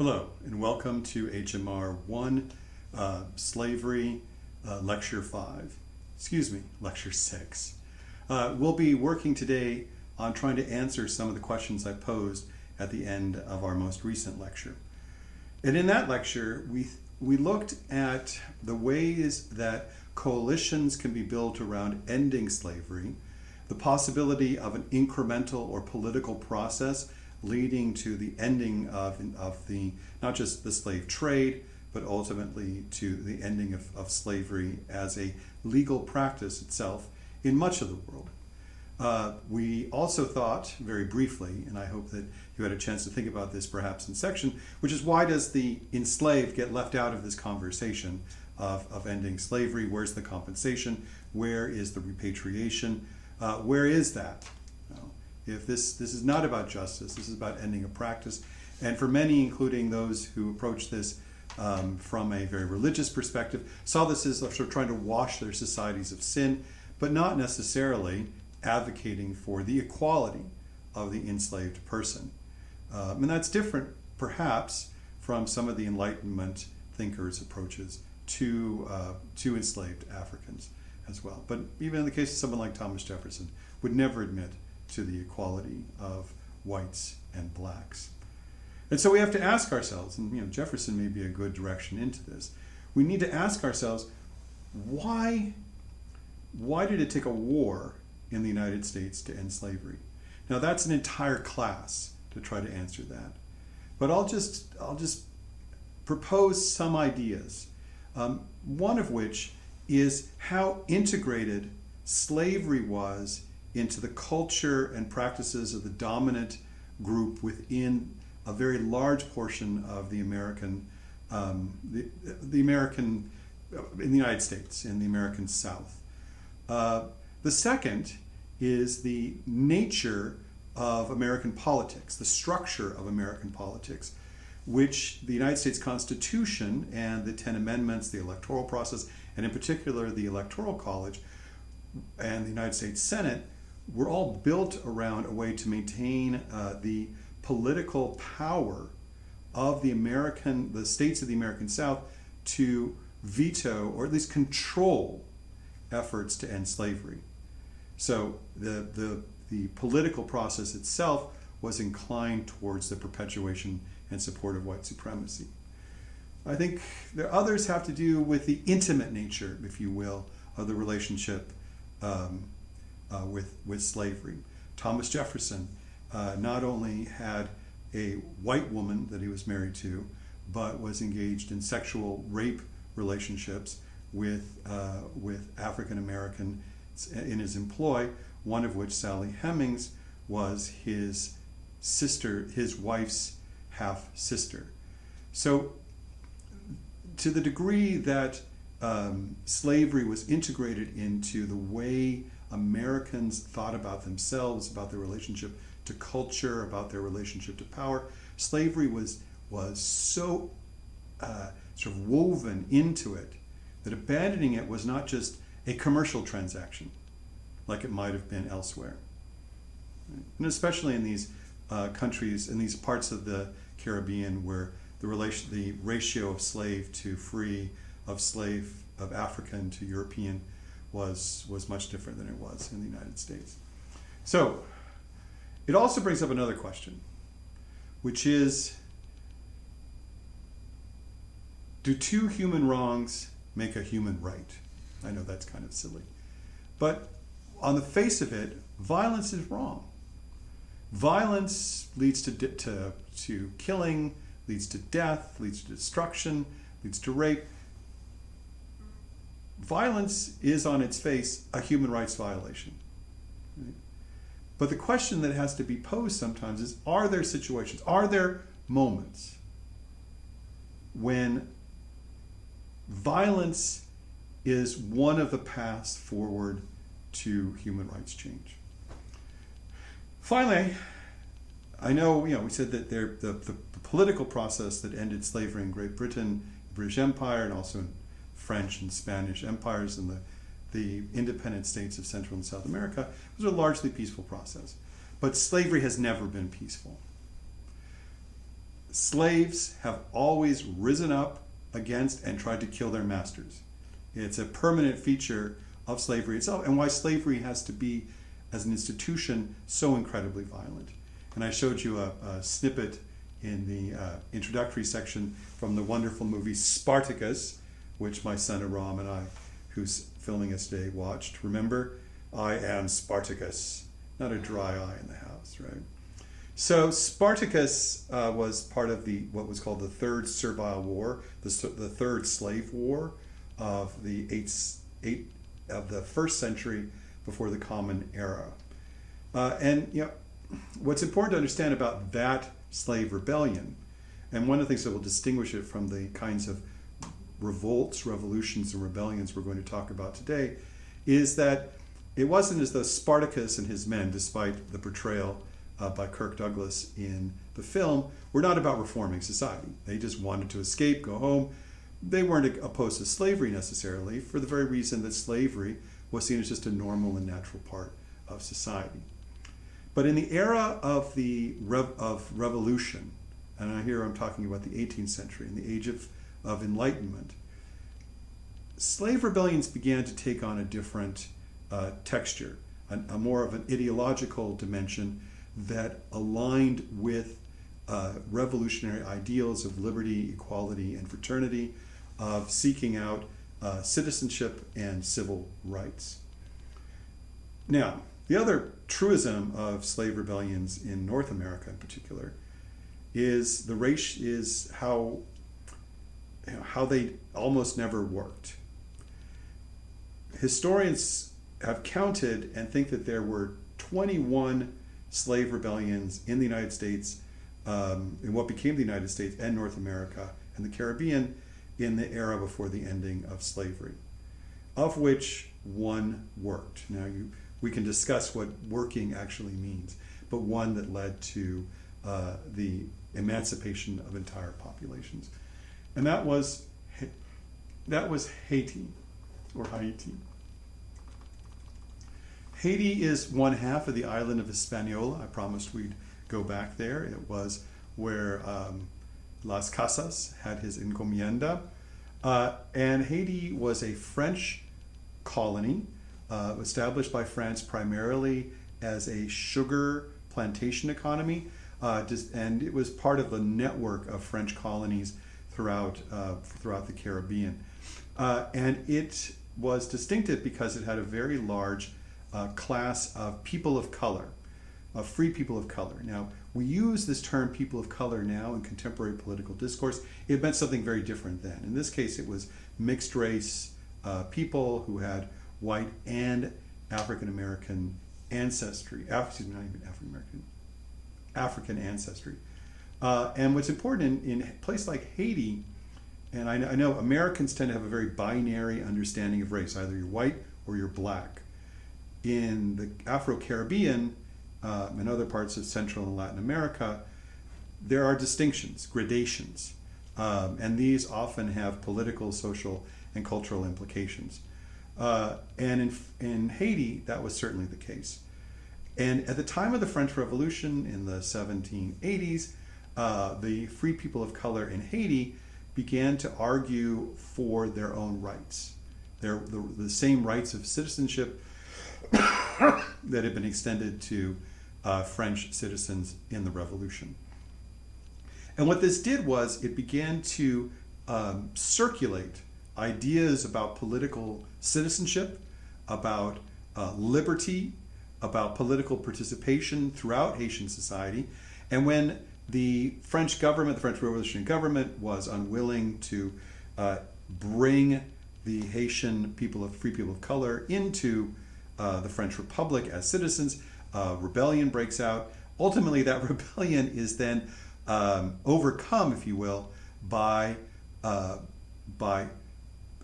Hello, and welcome to HMR 1, Slavery, Lecture 5. Lecture 6. We'll be working today on trying to answer some of the questions I posed at the end of our most recent lecture. And in that lecture, we looked at the ways that coalitions can be built around ending slavery, the possibility of an incremental or political process leading to the ending of the not just the slave trade, but ultimately to the ending of slavery as a legal practice itself in much of the world. We also thought very briefly, and I hope that you had a chance to think about this perhaps in section, which is why does the enslaved get left out of this conversation of ending slavery? Where's the compensation? Where is the repatriation? Where is that? If this is not about justice, this is about ending a practice. And for many, including those who approach this from a very religious perspective, saw this as sort of trying to wash their societies of sin, but not necessarily advocating for the equality of the enslaved person. And that's different, perhaps, from some of the Enlightenment thinkers' approaches to enslaved Africans as well. But even in the case of someone like Thomas Jefferson, would never admit to the equality of whites and blacks. And so we have to ask ourselves, and Jefferson may be a good direction into this, we need to ask ourselves, why did it take a war in the United States to end slavery? Now that's an entire class to try to answer that. But I'll just propose some ideas, one of which is how integrated slavery was into the culture and practices of the dominant group within a very large portion of the American, in the United States, in the American South. The second is the nature of American politics, the structure of American politics, which the United States Constitution and the 10 Amendments, the electoral process, and in particular the Electoral College and the United States Senate were all built around a way to maintain the political power of the states of the American South to veto or at least control efforts to end slavery. So the political process itself was inclined towards the perpetuation and support of white supremacy. I think the others have to do with the intimate nature, if you will, of the relationship with slavery. Thomas Jefferson not only had a white woman that he was married to, but was engaged in sexual rape relationships with African Americans in his employ, one of which, Sally Hemings, was his wife's half sister. So to the degree that slavery was integrated into the way Americans thought about themselves, about their relationship to culture, about their relationship to power, slavery was so sort of woven into it that abandoning it was not just a commercial transaction like it might have been elsewhere. And especially in these countries, in these parts of the Caribbean where the ratio of slave to free, of African to European was much different than it was in the United States. So it also brings up another question, which is, do two human wrongs make a human right? I know that's kind of silly, but on the face of it, violence is wrong. Violence leads to killing, leads to death, leads to destruction, leads to rape. Violence is on its face a human rights violation. Right? But the question that has to be posed sometimes is, are there situations, are there moments when violence is one of the paths forward to human rights change? Finally, I know we said that the political process that ended slavery in Great Britain, the British Empire, and also in French and Spanish empires and the independent states of Central and South America was a largely peaceful process. But slavery has never been peaceful. slaves have always risen up against and tried to kill their masters. It's a permanent feature of slavery itself, and why slavery has to be, as an institution, so incredibly violent. And I showed you a snippet in the introductory section from the wonderful movie Spartacus, which my son Aram and I, who's filming us today, watched. Remember, I am Spartacus, not a dry eye in the house, right? So Spartacus was part of what was called the Third Servile War, the Third Slave War of the first century before the Common Era. And what's important to understand about that slave rebellion, and one of the things that will distinguish it from the kinds of revolts, revolutions, and rebellions we're going to talk about today, is that it wasn't as though Spartacus and his men, despite the portrayal by Kirk Douglas in the film, were not about reforming society. They just wanted to escape, go home. They weren't opposed to slavery necessarily, for the very reason that slavery was seen as just a normal and natural part of society. But in the era of revolution, and here I'm talking about the 18th century, in the age of enlightenment, slave rebellions began to take on a different texture, a more of an ideological dimension that aligned with revolutionary ideals of liberty, equality, and fraternity, of seeking out citizenship and civil rights. Now, the other truism of slave rebellions in North America in particular is how they almost never worked. Historians have counted and think that there were 21 slave rebellions in the United States, in what became the United States and North America and the Caribbean in the era before the ending of slavery, of which one worked. Now, we can discuss what working actually means, but one that led to the emancipation of entire populations. And that was Haiti, or Haiti. Haiti is one half of the island of Hispaniola. I promised we'd go back there. It was where Las Casas had his encomienda. And Haiti was a French colony established by France primarily as a sugar plantation economy. And it was part of a network of French colonies throughout the Caribbean. And it was distinctive because it had a very large class of people of color, of free people of color. Now, we use this term people of color now in contemporary political discourse. It meant something very different then. In this case, it was mixed race people who had white and African American ancestry. Not even African American, African ancestry. And what's important in a place like Haiti, and I know Americans tend to have a very binary understanding of race, either you're white or you're black. In the Afro-Caribbean and other parts of Central and Latin America, there are distinctions, gradations, and these often have political, social, and cultural implications. And in Haiti, that was certainly the case. And at the time of the French Revolution in the 1780s, the free people of color in Haiti began to argue for their own rights, the same rights of citizenship that had been extended to French citizens in the Revolution. And what this did was it began to circulate ideas about political citizenship, about liberty, about political participation throughout Haitian society. And when the French government, the French Revolutionary government, was unwilling to bring the Haitian free people of color into the French Republic as citizens, rebellion breaks out. Ultimately, that rebellion is then overcome, if you will, by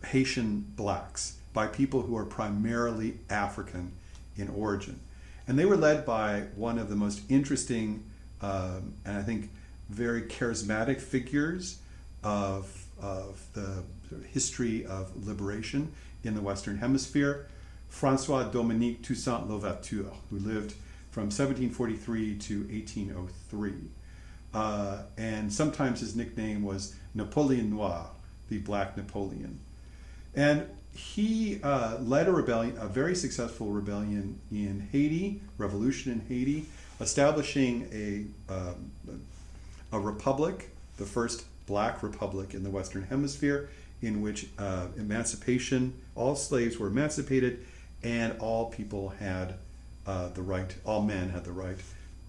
Haitian blacks, by people who are primarily African in origin. And they were led by one of the most interesting and I think very charismatic figures of the history of liberation in the Western Hemisphere, François Dominique Toussaint Louverture, who lived from 1743 to 1803. and sometimes his nickname was Napoleon Noir, the Black Napoleon. And he led a rebellion, a very successful rebellion in Haiti, revolution in Haiti, establishing a republic, the first black republic in the Western Hemisphere, in which emancipation, all slaves were emancipated, and all people had the right, all men had the right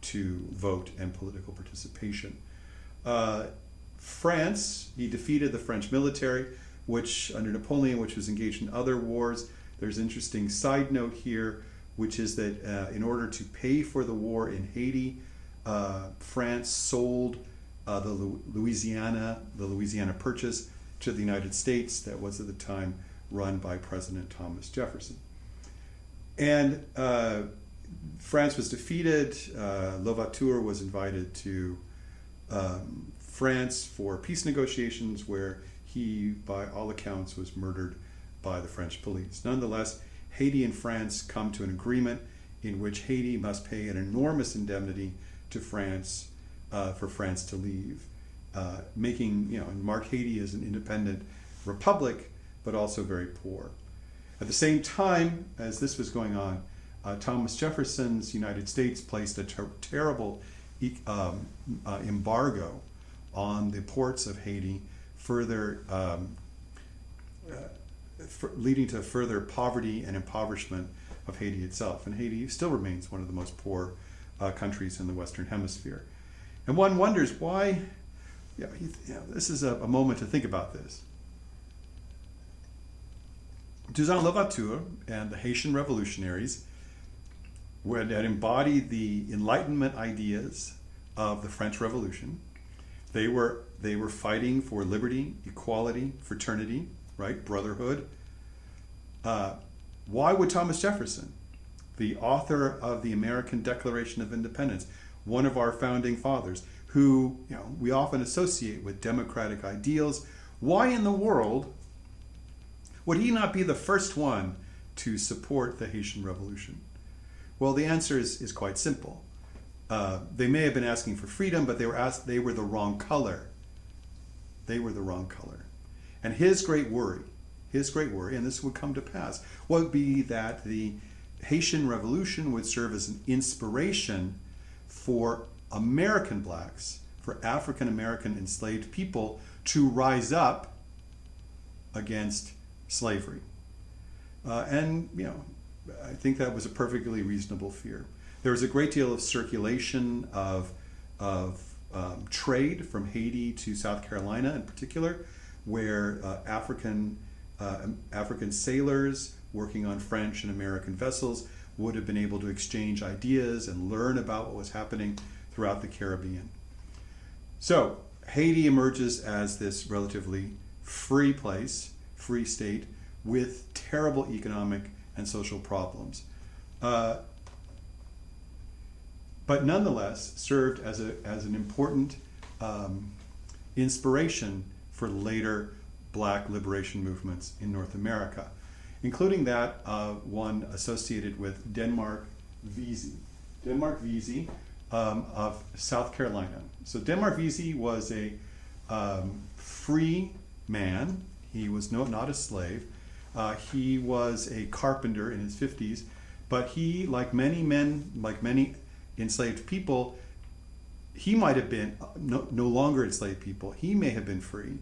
to vote and political participation. France, he defeated the French military, which under Napoleon, which was engaged in other wars. There's an interesting side note here, which is that in order to pay for the war in Haiti, France sold the Louisiana Purchase to the United States, that was at the time run by President Thomas Jefferson. And France was defeated. Louverture was invited to France for peace negotiations, where he, by all accounts, was murdered by the French police. Nonetheless, Haiti and France come to an agreement in which Haiti must pay an enormous indemnity to France for France to leave, making, and mark Haiti as an independent republic, but also very poor. At the same time as this was going on, Thomas Jefferson's United States placed a terrible embargo on the ports of Haiti, further leading to further poverty and impoverishment of Haiti itself. And Haiti still remains one of the most poor countries in the Western Hemisphere. And one wonders why, this is a moment to think about this. Toussaint Louverture and the Haitian revolutionaries that embodied the Enlightenment ideas of the French Revolution. They were fighting for liberty, equality, fraternity, right, brotherhood. Why would Thomas Jefferson, the author of the American Declaration of Independence, one of our founding fathers, who we often associate with democratic ideals, why in the world would he not be the first one to support the Haitian Revolution? Well, the answer is quite simple. They may have been asking for freedom, but they were the wrong color. They were the wrong color. And his great worry, and this would come to pass, would be that the Haitian Revolution would serve as an inspiration for American blacks, for African American enslaved people to rise up against slavery. And I think that was a perfectly reasonable fear. There was a great deal of circulation of trade from Haiti to South Carolina in particular, where African sailors working on French and American vessels would have been able to exchange ideas and learn about what was happening throughout the Caribbean. So Haiti emerges as this relatively free place, free state, with terrible economic and social problems. But nonetheless served as an important inspiration for later black liberation movements in North America, including that one associated with Denmark Vesey. Denmark Vesey of South Carolina. So Denmark Vesey was a free man. He was not a slave. He was a carpenter in his 50s, but he, like many men, like many enslaved people, he might have been no longer enslaved people. He may have been free,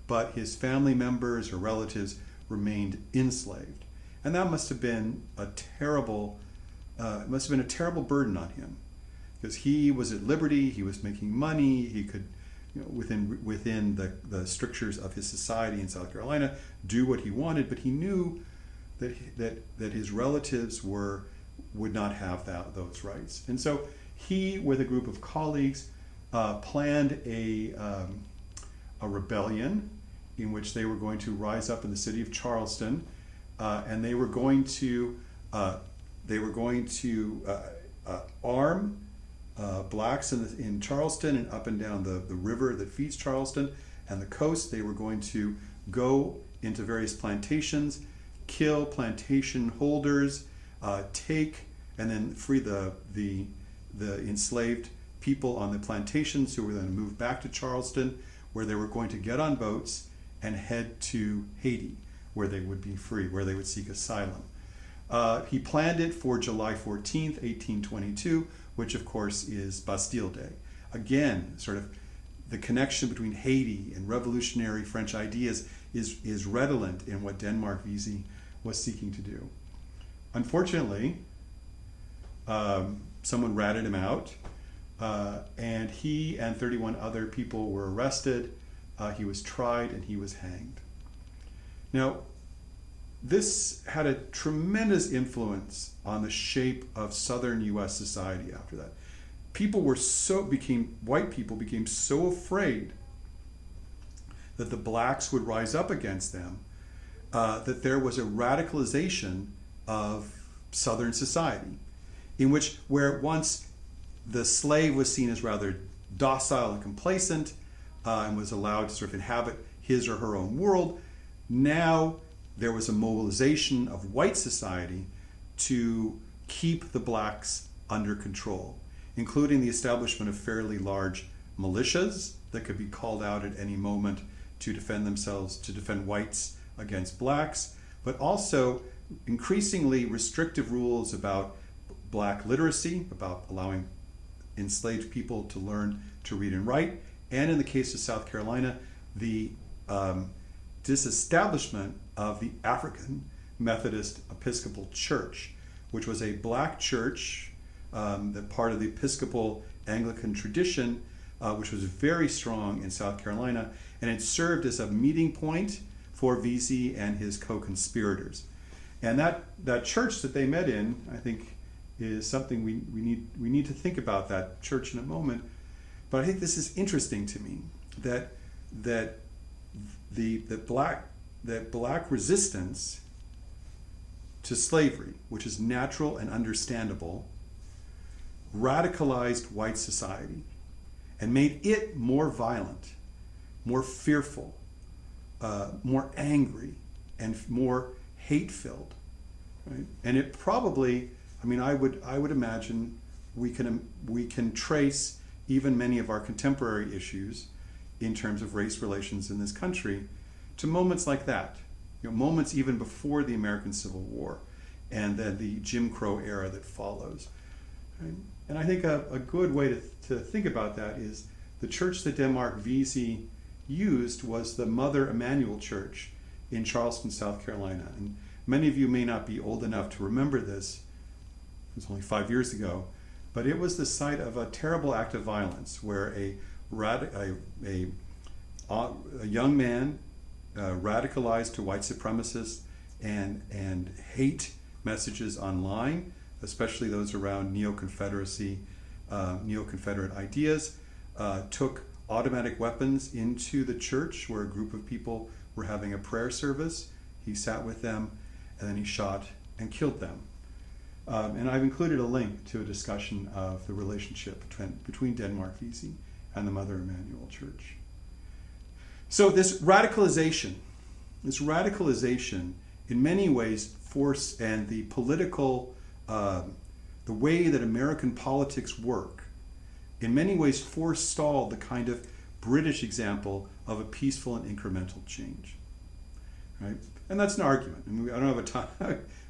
but his family members or relatives remained enslaved, and that must have been a terrible burden on him, because he was at liberty, he was making money, he could, within the strictures of his society in South Carolina, do what he wanted, but he knew that his relatives would not have those rights. And so he, with a group of colleagues, planned a rebellion in which they were going to rise up in the city of Charleston, and they were going to arm blacks in Charleston and up and down the river that feeds Charleston and the coast. They were going to go into various plantations, kill plantation holders, take and then free the enslaved people on the plantations who were then moved back to Charleston, where they were going to get on boats and head to Haiti, where they would be free, where they would seek asylum. He planned it for July 14th, 1822, which of course is Bastille Day. Again, sort of the connection between Haiti and revolutionary French ideas is redolent in what Denmark Vesey was seeking to do. Unfortunately, someone ratted him out, and he and 31 other people were arrested. He was tried and he was hanged. Now, this had a tremendous influence on the shape of Southern U.S. society after that. White people became so afraid that the blacks would rise up against them, that there was a radicalization of Southern society, where once the slave was seen as rather docile and complacent, and was allowed to sort of inhabit his or her own world, now there was a mobilization of white society to keep the blacks under control, including the establishment of fairly large militias that could be called out at any moment to defend themselves, to defend whites against blacks, but also increasingly restrictive rules about black literacy, about allowing enslaved people to learn to read and write, and in the case of South Carolina, the disestablishment of the African Methodist Episcopal Church, which was a black church, that part of the Episcopal Anglican tradition, which was very strong in South Carolina, and it served as a meeting point for Vesey and his co-conspirators. And that church that they met in, I think, is something we need to think about that church in a moment. But I think this is interesting to me, that black resistance to slavery, which is natural and understandable, radicalized white society and made it more violent, more fearful, more angry, and more hate-filled. Right? And it probably, I would imagine we can trace even many of our contemporary issues in terms of race relations in this country to moments like that, moments even before the American Civil War and then the Jim Crow era that follows. Right? And I think a good way to think about that is the church that Denmark Vesey used was the Mother Emanuel Church in Charleston, South Carolina. And many of you may not be old enough to remember this. It was only 5 years ago, but it was the site of a terrible act of violence where a young man radicalized to white supremacists and hate messages online, especially those around neo-Confederacy, neo-Confederate ideas, took automatic weapons into the church where a group of people were having a prayer service. He sat with them and then he shot and killed them. And I've included a link to a discussion of the relationship between Denmark Vesey and the Mother Emanuel Church. So this radicalization in many ways force and the political, the way that American politics work, in many ways forestalled the kind of British example of a peaceful and incremental change. Right? And that's an argument. I don't have a time.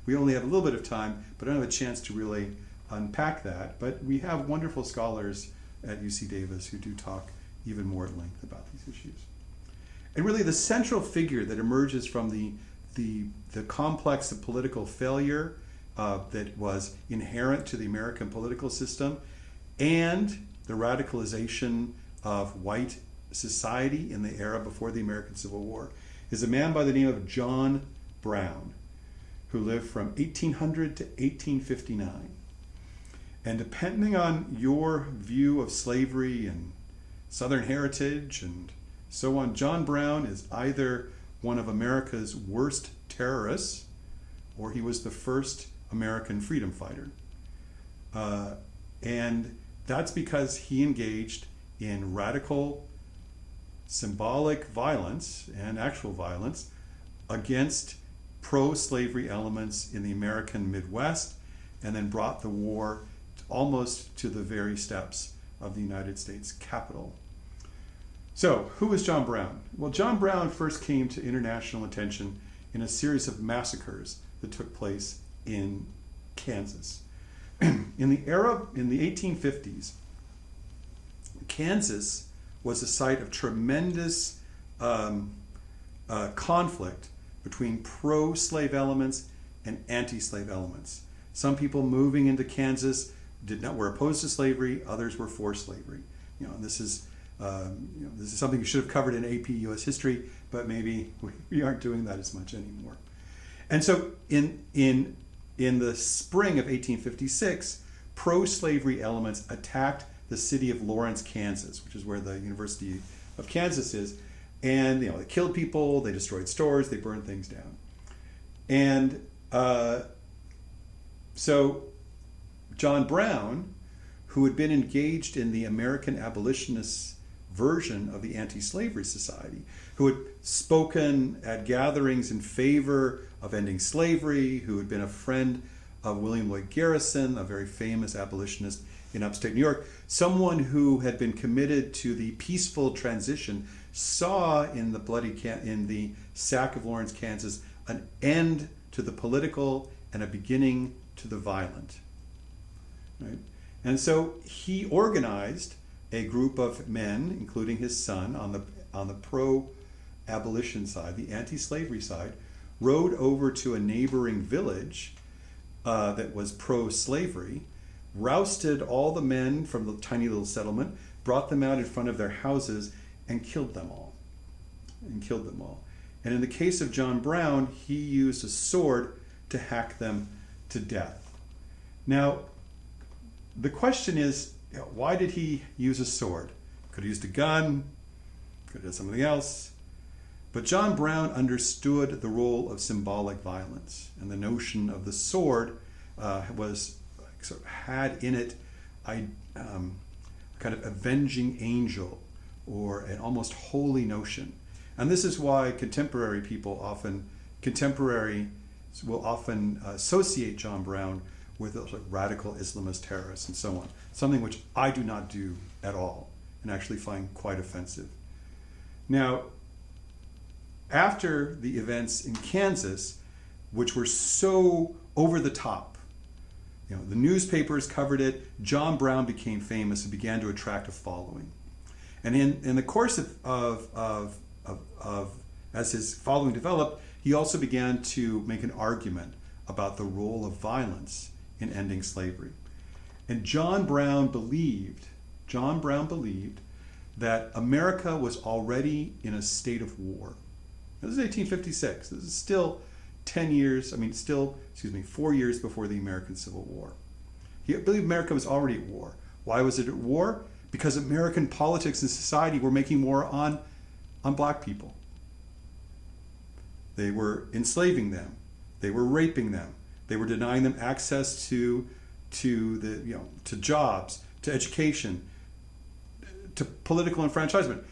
We only have a little bit of time, but I don't have a chance to really unpack that. But we have wonderful scholars at UC Davis who do talk even more at length about these issues. And really the central figure that emerges from the complex of political failure that was inherent to the American political system and the radicalization of white society in the era before the American Civil War is a man by the name of John Brown, who lived from 1800 to 1859. And depending on your view of slavery and Southern heritage and so on, John Brown is either one of America's worst terrorists or he was the first American freedom fighter. And that's because he engaged in radical symbolic violence and actual violence against pro-slavery elements in the American Midwest, and then brought the war almost to the very steps of the United States Capitol. So, who was John Brown? Well, John Brown first came to international attention in a series of massacres that took place in Kansas. In the 1850s, Kansas was a site of tremendous conflict between pro-slave elements and anti-slave elements. Some people moving into Kansas were opposed to slavery; others were for slavery. This is something you should have covered in AP U.S. history, but maybe we aren't doing that as much anymore. And so, in the spring of 1856, pro-slavery elements attacked the city of Lawrence, Kansas, which is where the University of Kansas is, and they killed people, they destroyed stores, they burned things down, and so John Brown, who had been engaged in the American abolitionists version of the Anti-Slavery Society, who had spoken at gatherings in favor of ending slavery, who had been a friend of William Lloyd Garrison, a very famous abolitionist in upstate New York, someone who had been committed to the peaceful transition, saw in the sack of Lawrence, Kansas, an end to the political and a beginning to the violent. Right? And so he organized a group of men, including his son, on the pro-abolition side, the anti-slavery side, rode over to a neighboring village that was pro-slavery, rousted all the men from the tiny little settlement, brought them out in front of their houses, and killed them all. And in the case of John Brown, he used a sword to hack them to death. Now, the question is, why did he use a sword? Could have used a gun, could have done something else. But John Brown understood the role of symbolic violence, and the notion of the sword had in it a kind of avenging angel, or an almost holy notion. And this is why contemporaries will often associate John Brown with those radical Islamist terrorists and so on. Something which I do not do at all, and actually find quite offensive. Now, after the events in Kansas, which were so over the top, the newspapers covered it, John Brown became famous and began to attract a following. And in the course of as his following developed, he also began to make an argument about the role of violence in ending slavery. And John Brown believed that America was already in a state of war. This is 1856. This is still 4 years before the American Civil War. He believed America was already at war. Why was it at war? Because American politics and society were making war on black people. They were enslaving them. They were raping them. They were denying them access to jobs, to education, to political enfranchisement.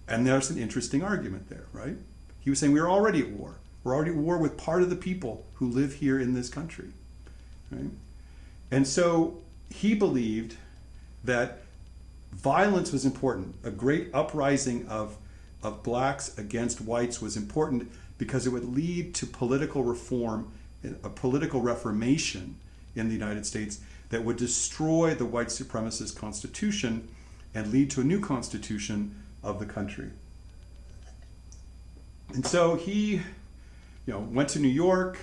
And there's an interesting argument there, right? He was saying we were already at war. We're already at war with part of the people who live here in this country, right? And so he believed that violence was important. A great uprising of blacks against whites was important because it would lead to political reform, a political reformation in the United States that would destroy the white supremacist constitution and lead to a new constitution of the country. And so he went to New York,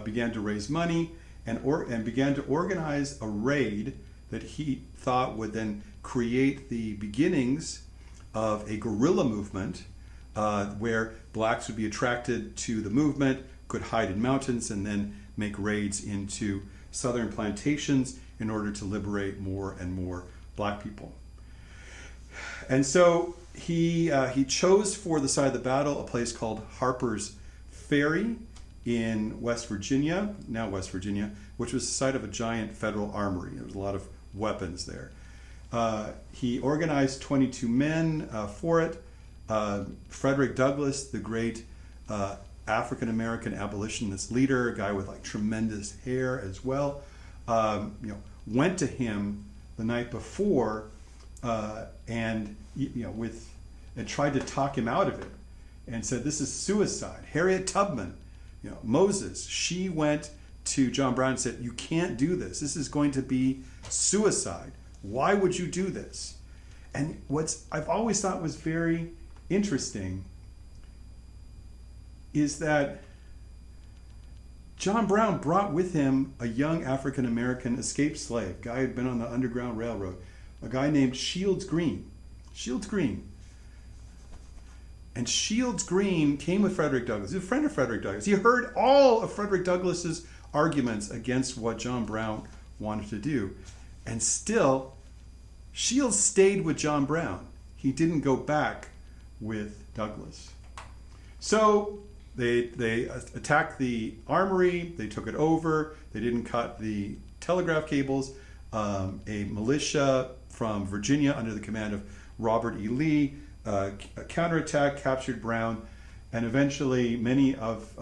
began to raise money, and began to organize a raid that he thought would then create the beginnings of a guerrilla movement where blacks would be attracted to the movement, could hide in mountains, and then make raids into southern plantations in order to liberate more and more black people. And so he chose for the site of the battle a place called Harper's Ferry in West Virginia, which was the site of a giant federal armory. There was a lot of weapons there. He organized 22 men for it. Frederick Douglass, the great African-American abolitionist leader, a guy with tremendous hair as well, went to him the night before, and tried to talk him out of it, and said this is suicide. Harriet Tubman, Moses, she went to John Brown and said, you can't do this. This is going to be suicide. Why would you do this? And what's I've always thought was very interesting is that John Brown brought with him a young African-American escaped slave, guy who had been on the Underground Railroad, a guy named Shields Green. Shields Green. And Shields Green came with Frederick Douglass. He was a friend of Frederick Douglass. He heard all of Frederick Douglass's arguments against what John Brown wanted to do. And still, Shields stayed with John Brown. He didn't go back with Douglass. So they attacked the armory. They took it over. They didn't cut the telegraph cables. A militia from Virginia under the command of Robert E. Lee counterattacked, captured Brown, and eventually many of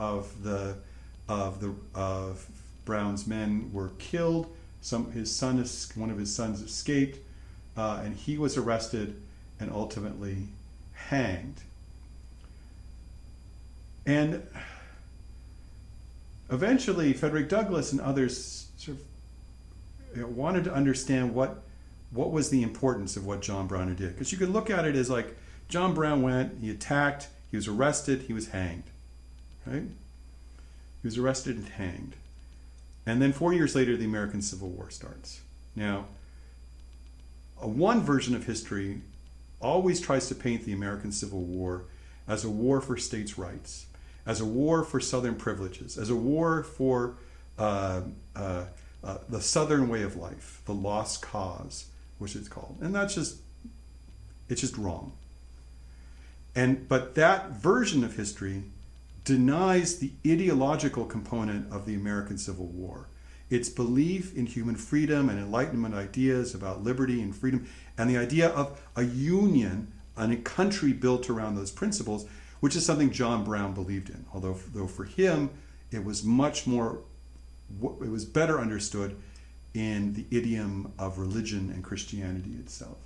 Brown's men were killed. One of his sons escaped, and he was arrested and ultimately hanged. And eventually, Frederick Douglass and others sort of wanted to understand what was the importance of what John Brown did. Because you could look at it as like, John Brown went, he attacked, he was arrested, he was hanged. Right? He was arrested and hanged. And then 4 years later, the American Civil War starts. Now, one version of history always tries to paint the American Civil War as a war for states' rights, as a war for Southern privileges, as a war for the Southern way of life, the lost cause, which it's called. And it's just wrong. But that version of history denies the ideological component of the American Civil War. Its belief in human freedom and Enlightenment ideas about liberty and freedom, and the idea of a union and a country built around those principles, which is something John Brown believed in. Although for him, it was better understood in the idiom of religion and Christianity itself.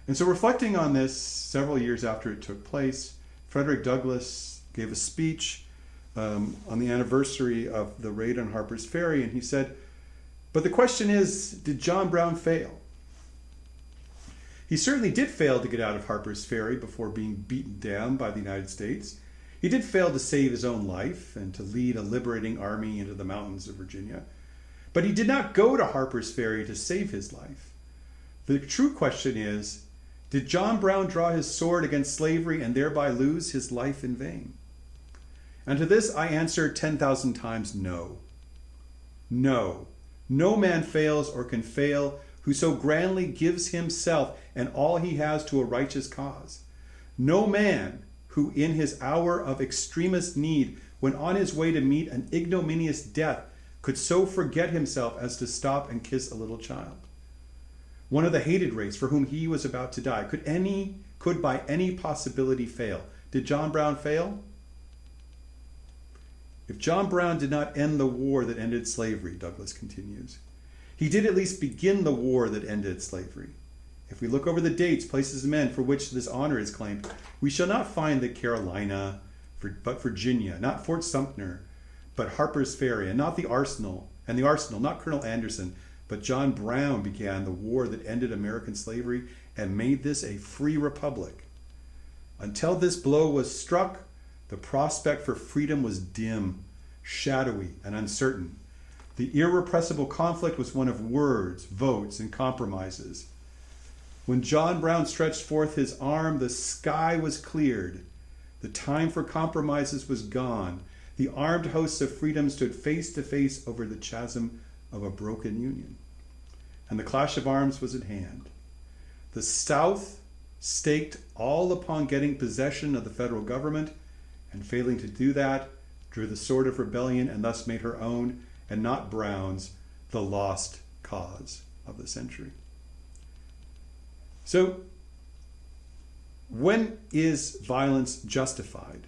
And so reflecting on this several years after it took place, Frederick Douglass gave a speech on the anniversary of the raid on Harper's Ferry, and he said, but the question is, did John Brown fail? He certainly did fail to get out of Harper's Ferry before being beaten down by the United States. He did fail to save his own life and to lead a liberating army into the mountains of Virginia. But he did not go to Harper's Ferry to save his life. The true question is, did John Brown draw his sword against slavery and thereby lose his life in vain? And to this I answer 10,000 times no. No. No man fails or can fail who so grandly gives himself and all he has to a righteous cause. No man who in his hour of extremest need, when on his way to meet an ignominious death, could so forget himself as to stop and kiss a little child. One of the hated race for whom he was about to die, could by any possibility fail. Did John Brown fail? If John Brown did not end the war that ended slavery, Douglass continues, he did at least begin the war that ended slavery. If we look over the dates, places, and men for which this honor is claimed, we shall not find that Carolina, but Virginia, not Fort Sumter, but Harper's Ferry, and not the Arsenal, not Colonel Anderson, but John Brown began the war that ended American slavery and made this a free republic. Until this blow was struck, the prospect for freedom was dim, shadowy, and uncertain. The irrepressible conflict was one of words, votes, and compromises. When John Brown stretched forth his arm, the sky was cleared. The time for compromises was gone. The armed hosts of freedom stood face to face over the chasm of a broken union. And the clash of arms was at hand. The South staked all upon getting possession of the federal government, and failing to do that, drew the sword of rebellion and thus made her own, and not Brown's, the lost cause of the century. So, when is violence justified?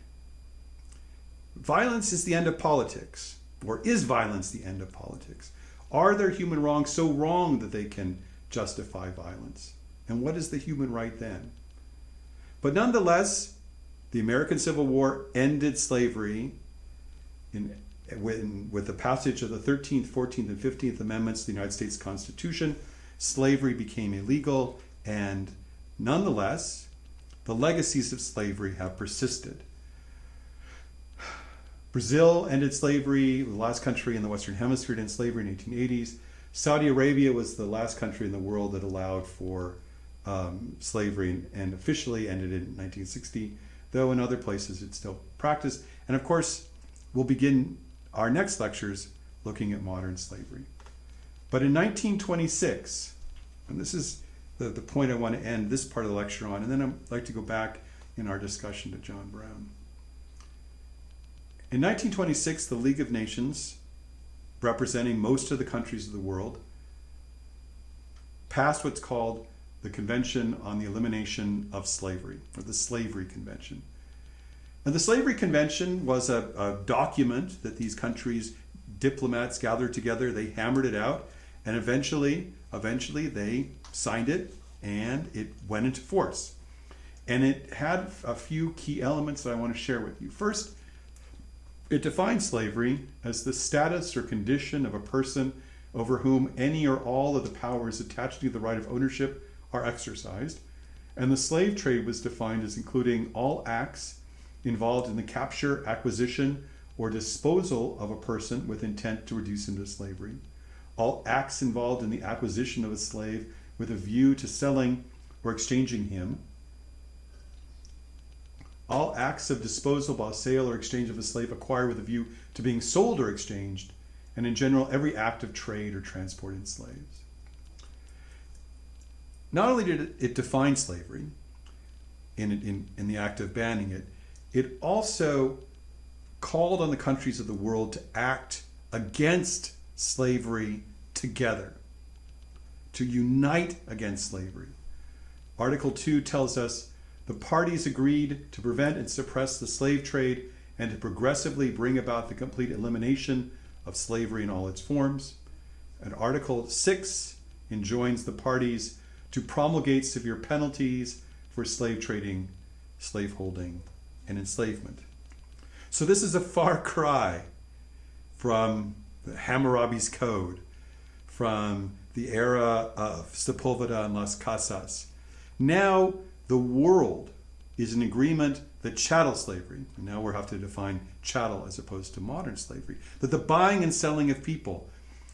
Violence is the end of politics. Or is violence the end of politics? Are there human wrongs so wrong that they can justify violence. And what is the human right then? But nonetheless, the American Civil War ended slavery with the passage of the 13th, 14th, and 15th Amendments to the United States Constitution. Slavery became illegal, and nonetheless, the legacies of slavery have persisted. Brazil ended slavery, the last country in the Western Hemisphere to end slavery in the 1880s. Saudi Arabia was the last country in the world that allowed for slavery and officially ended it in 1960, though in other places it's still practiced. And of course, we'll begin our next lectures looking at modern slavery. But in 1926, and this is the point I want to end this part of the lecture on, and then I'd like to go back in our discussion to John Brown. In 1926, the League of Nations, representing most of the countries of the world, passed what's called the Convention on the Elimination of Slavery, or the Slavery Convention. And the Slavery Convention was a document that these countries' diplomats gathered together. They hammered it out, and eventually they signed it, and it went into force. And it had a few key elements that I want to share with you. First, it defined slavery as the status or condition of a person over whom any or all of the powers attached to the right of ownership are exercised. And the slave trade was defined as including all acts involved in the capture, acquisition, or disposal of a person with intent to reduce him to slavery. All acts involved in the acquisition of a slave with a view to selling or exchanging him. All acts of disposal by sale or exchange of a slave acquired with a view to being sold or exchanged, and in general, every act of trade or transport in slaves. Not only did it define slavery in the act of banning it, it also called on the countries of the world to act against slavery together, to unite against slavery. Article 2 tells us the parties agreed to prevent and suppress the slave trade and to progressively bring about the complete elimination of slavery in all its forms. And Article 6 enjoins the parties to promulgate severe penalties for slave trading, slaveholding, and enslavement. So this is a far cry from the Hammurabi's Code, from the era of Sepulveda and Las Casas. Now the world is in agreement that chattel slavery, and now we'll have to define chattel as opposed to modern slavery, that the buying and selling of people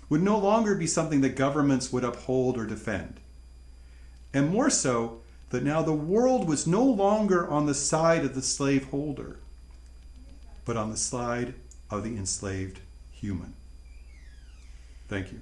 would no longer be something that governments would uphold or defend. And more so, that now the world was no longer on the side of the slaveholder, but on the side of the enslaved human. Thank you.